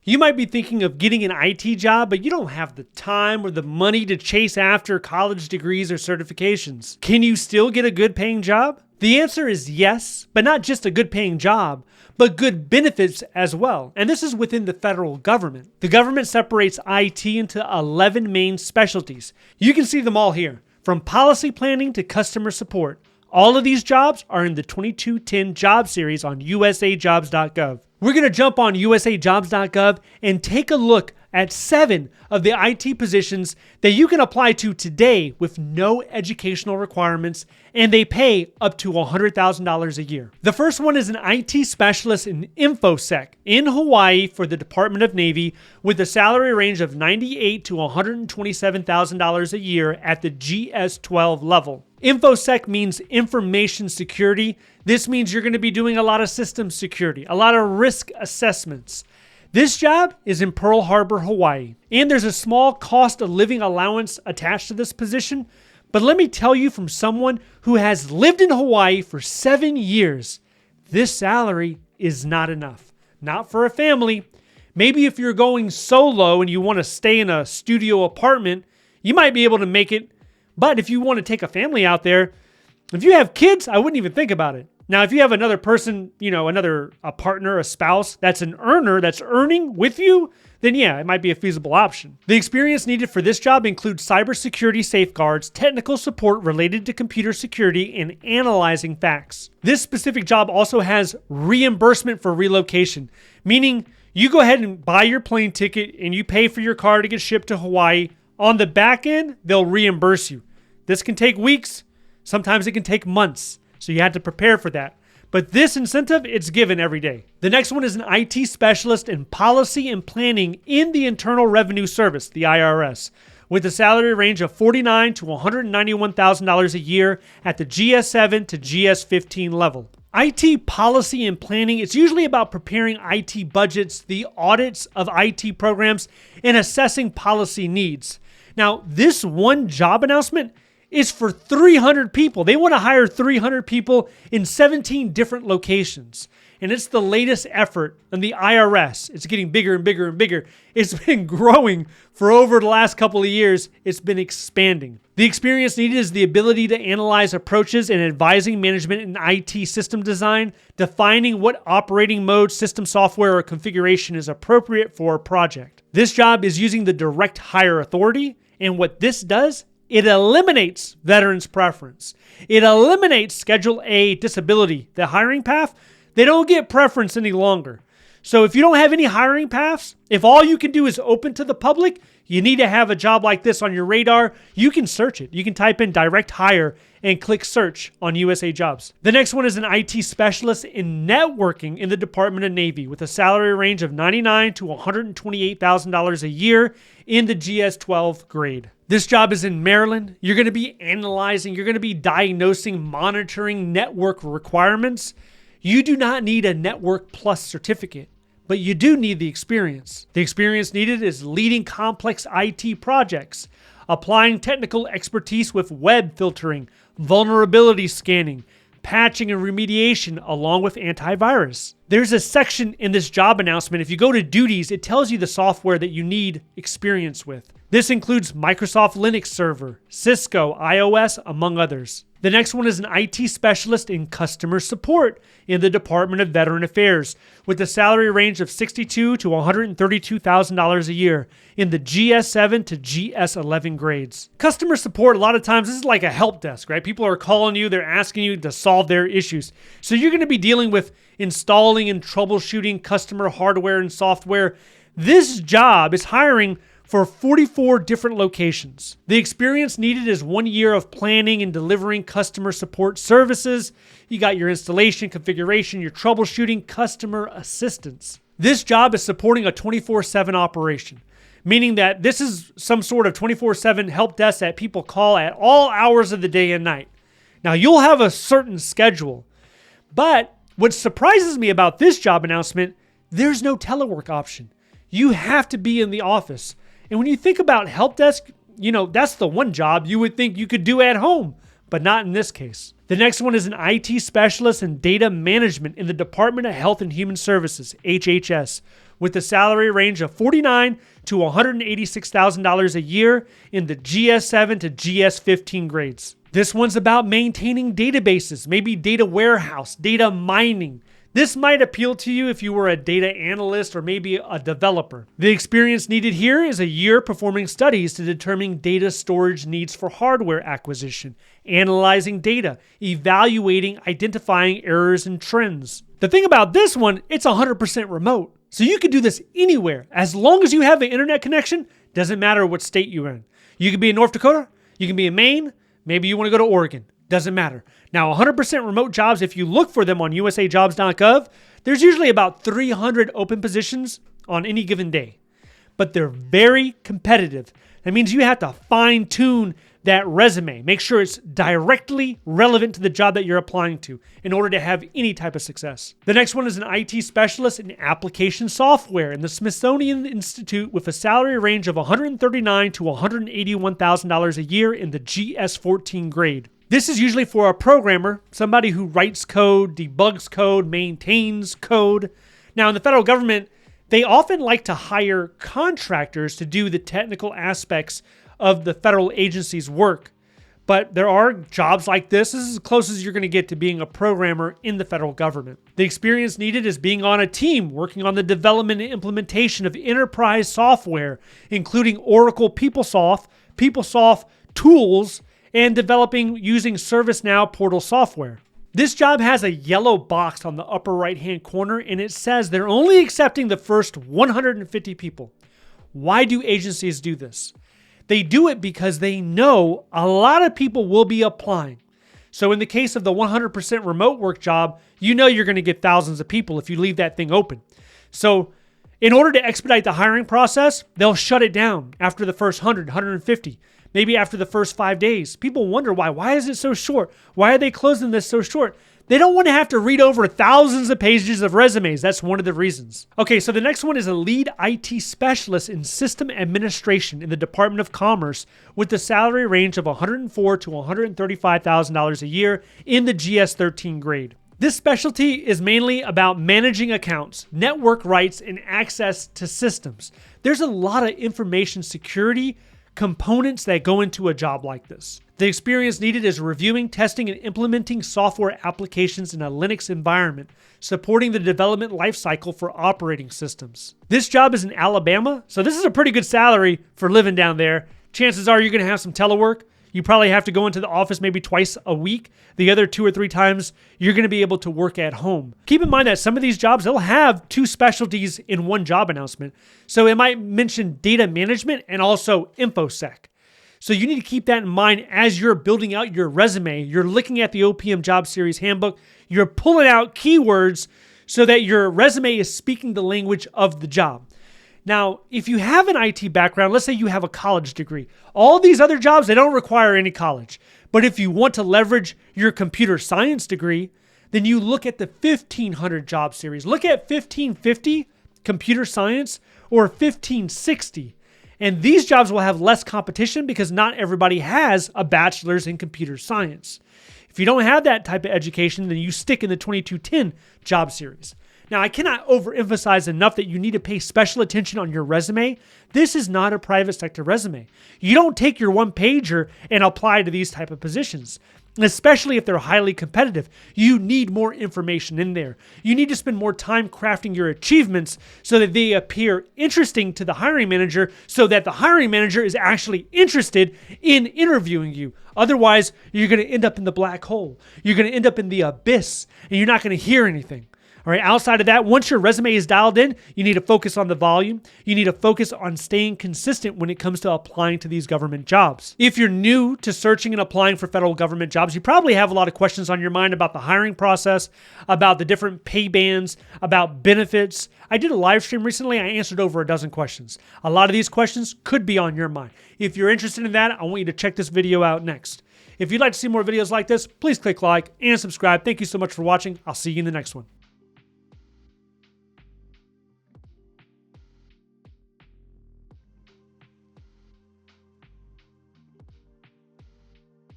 You might be thinking of getting an IT job, but you don't have the time or the money to chase after college degrees or certifications. Can you still get a good paying job? The answer is yes, but not just a good paying job, but good benefits as well. And this is within the federal government. The government separates IT into 11 main specialties. You can see them all here, from policy planning to customer support. All of these jobs are in the 2210 job series on USAJobs.gov. We're going to jump on USAJobs.gov and take a look at 7 of the IT positions that you can apply to today with no educational requirements, and they pay up to $100,000 a year. The first one is an IT specialist in Infosec in Hawaii for the Department of Navy with a salary range of $98,000 to $127,000 a year at the GS-12 level. Infosec means information security. This means you're going to be doing a lot of system security, a lot of risk assessments. This job is in Pearl Harbor, Hawaii, and there's a small cost of living allowance attached to this position. But let me tell you from someone who has lived in Hawaii for 7 years, this salary is not enough. Not for a family. Maybe if you're going solo and you want to stay in a studio apartment, you might be able to make it. But if you want to take a family out there, if you have kids, I wouldn't even think about it. Now, if you have another person, a partner, a spouse, that's an earner, that's earning with you, then yeah, it might be a feasible option. The experience needed for this job includes cybersecurity safeguards, technical support related to computer security, and analyzing facts. This specific job also has reimbursement for relocation, meaning you go ahead and buy your plane ticket and you pay for your car to get shipped to Hawaii. On the back end, they'll reimburse you. This can take weeks. Sometimes it can take months. So you had to prepare for that. But this incentive, it's given every day. The next one is an IT specialist in policy and planning in the Internal Revenue Service, the IRS, with a salary range of $49,000 to $191,000 a year at the GS-7 to GS-15 level. IT policy and planning, it's usually about preparing IT budgets, the audits of IT programs, and assessing policy needs. Now, this one job announcement is for 300 people. They want to hire 300 people in 17 different locations. And it's the latest effort in the IRS. It's getting bigger and bigger and bigger. It's been growing for over the last couple of years. It's been expanding. The experience needed is the ability to analyze approaches in advising management in IT system design, defining what operating mode, system software, or configuration is appropriate for a project. This job is using the direct hire authority. And what this does, it eliminates veterans' preference. It eliminates Schedule A disability. The hiring path, they don't get preference any longer. So if you don't have any hiring paths, if all you can do is open to the public, you need to have a job like this on your radar. You can search it. You can type in direct hire and click search on USA Jobs. The next one is an IT specialist in networking in the Department of Navy with a salary range of $99,000 to $128,000 a year in the GS-12 grade. This job is in Maryland. You're going to be analyzing, you're going to be diagnosing, monitoring network requirements. You do not need a Network Plus certificate, but you do need the experience. The experience needed is leading complex IT projects, applying technical expertise with web filtering, vulnerability scanning, patching and remediation, along with antivirus. There's a section in this job announcement. If you go to duties, it tells you the software that you need experience with. This includes Microsoft Linux Server, Cisco, iOS, among others. The next one is an IT specialist in customer support in the Department of Veteran Affairs with a salary range of $62,000 to $132,000 a year in the GS-7 to GS-11 grades. Customer support, a lot of times, this is like a help desk, right? People are calling you, they're asking you to solve their issues. So you're going to be dealing with installing and troubleshooting customer hardware and software. This job is hiring for 44 different locations. The experience needed is 1 year of planning and delivering customer support services. You got your installation, configuration, your troubleshooting, customer assistance. This job is supporting a 24/7 operation, meaning that this is some sort of 24/7 help desk that people call at all hours of the day and night. Now, you'll have a certain schedule, but what surprises me about this job announcement, there's no telework option. You have to be in the office. And when you think about help desk, that's the one job you would think you could do at home, but not in this case. The next one is an IT specialist in data management in the Department of Health and Human Services, HHS, with a salary range of $49,000 to $186,000 a year in the GS7 to GS15 grades. This one's about maintaining databases, maybe data warehouse, data mining. This might appeal to you if you were a data analyst or maybe a developer. The experience needed here is a year performing studies to determine data storage needs for hardware acquisition, analyzing data, evaluating, identifying errors and trends. The thing about this one, it's 100% remote. So you can do this anywhere. As long as you have an internet connection, doesn't matter what state you're in. You can be in North Dakota, you can be in Maine, maybe you want to go to Oregon. Doesn't matter. Now, 100% remote jobs, if you look for them on USAJobs.gov, there's usually about 300 open positions on any given day. But they're very competitive. That means you have to fine-tune that resume. Make sure it's directly relevant to the job that you're applying to in order to have any type of success. The next one is an IT specialist in application software in the Smithsonian Institute with a salary range of $139,000 to $181,000 a year in the GS14 grade. This is usually for a programmer, somebody who writes code, debugs code, maintains code. Now, in the federal government, they often like to hire contractors to do the technical aspects of the federal agency's work. But there are jobs like this. This is as close as you're going to get to being a programmer in the federal government. The experience needed is being on a team, working on the development and implementation of enterprise software, including Oracle PeopleSoft tools, and developing using ServiceNow portal software. This job has a yellow box on the upper right-hand corner, and it says they're only accepting the first 150 people. Why do agencies do this? They do it because they know a lot of people will be applying. So in the case of the 100% remote work job, you know you're going to get thousands of people if you leave that thing open. So in order to expedite the hiring process, they'll shut it down after the first 100, 150. Maybe after the first 5 days. People wonder why. Why is it so short? Why are they closing this so short? They don't want to have to read over thousands of pages of resumes. That's one of the reasons. Okay, so the next one is a lead IT specialist in system administration in the Department of Commerce with the salary range of $104,000 to $135,000 a year in the GS13 grade. This specialty is mainly about managing accounts, network rights, and access to systems. There's a lot of information security components that go into a job like this. The experience needed is reviewing, testing, and implementing software applications in a Linux environment, supporting the development lifecycle for operating systems. This job is in Alabama, so this is a pretty good salary for living down there. Chances are you're going to have some telework. You probably have to go into the office maybe twice a week. The other 2 or 3 times, you're going to be able to work at home. Keep in mind that some of these jobs, they'll have 2 specialties in one job announcement. So it might mention data management and also Infosec. So you need to keep that in mind as you're building out your resume. You're looking at the OPM Job Series Handbook. You're pulling out keywords so that your resume is speaking the language of the job. Now, if you have an IT background, let's say you have a college degree, all these other jobs, they don't require any college. But if you want to leverage your computer science degree, then you look at the 1500 job series. Look at 1550 computer science or 1560. And these jobs will have less competition because not everybody has a bachelor's in computer science. If you don't have that type of education, then you stick in the 2210 job series. Now, I cannot overemphasize enough that you need to pay special attention on your resume. This is not a private sector resume. You don't take your one-pager and apply to these type of positions, especially if they're highly competitive. You need more information in there. You need to spend more time crafting your achievements so that they appear interesting to the hiring manager so that the hiring manager is actually interested in interviewing you. Otherwise, you're going to end up in the black hole. You're going to end up in the abyss, and you're not going to hear anything. All right, outside of that, once your resume is dialed in, you need to focus on the volume. You need to focus on staying consistent when it comes to applying to these government jobs. If you're new to searching and applying for federal government jobs, you probably have a lot of questions on your mind about the hiring process, about the different pay bands, about benefits. I did a live stream recently. I answered over a dozen questions. A lot of these questions could be on your mind. If you're interested in that, I want you to check this video out next. If you'd like to see more videos like this, please click like and subscribe. Thank you so much for watching. I'll see you in the next one.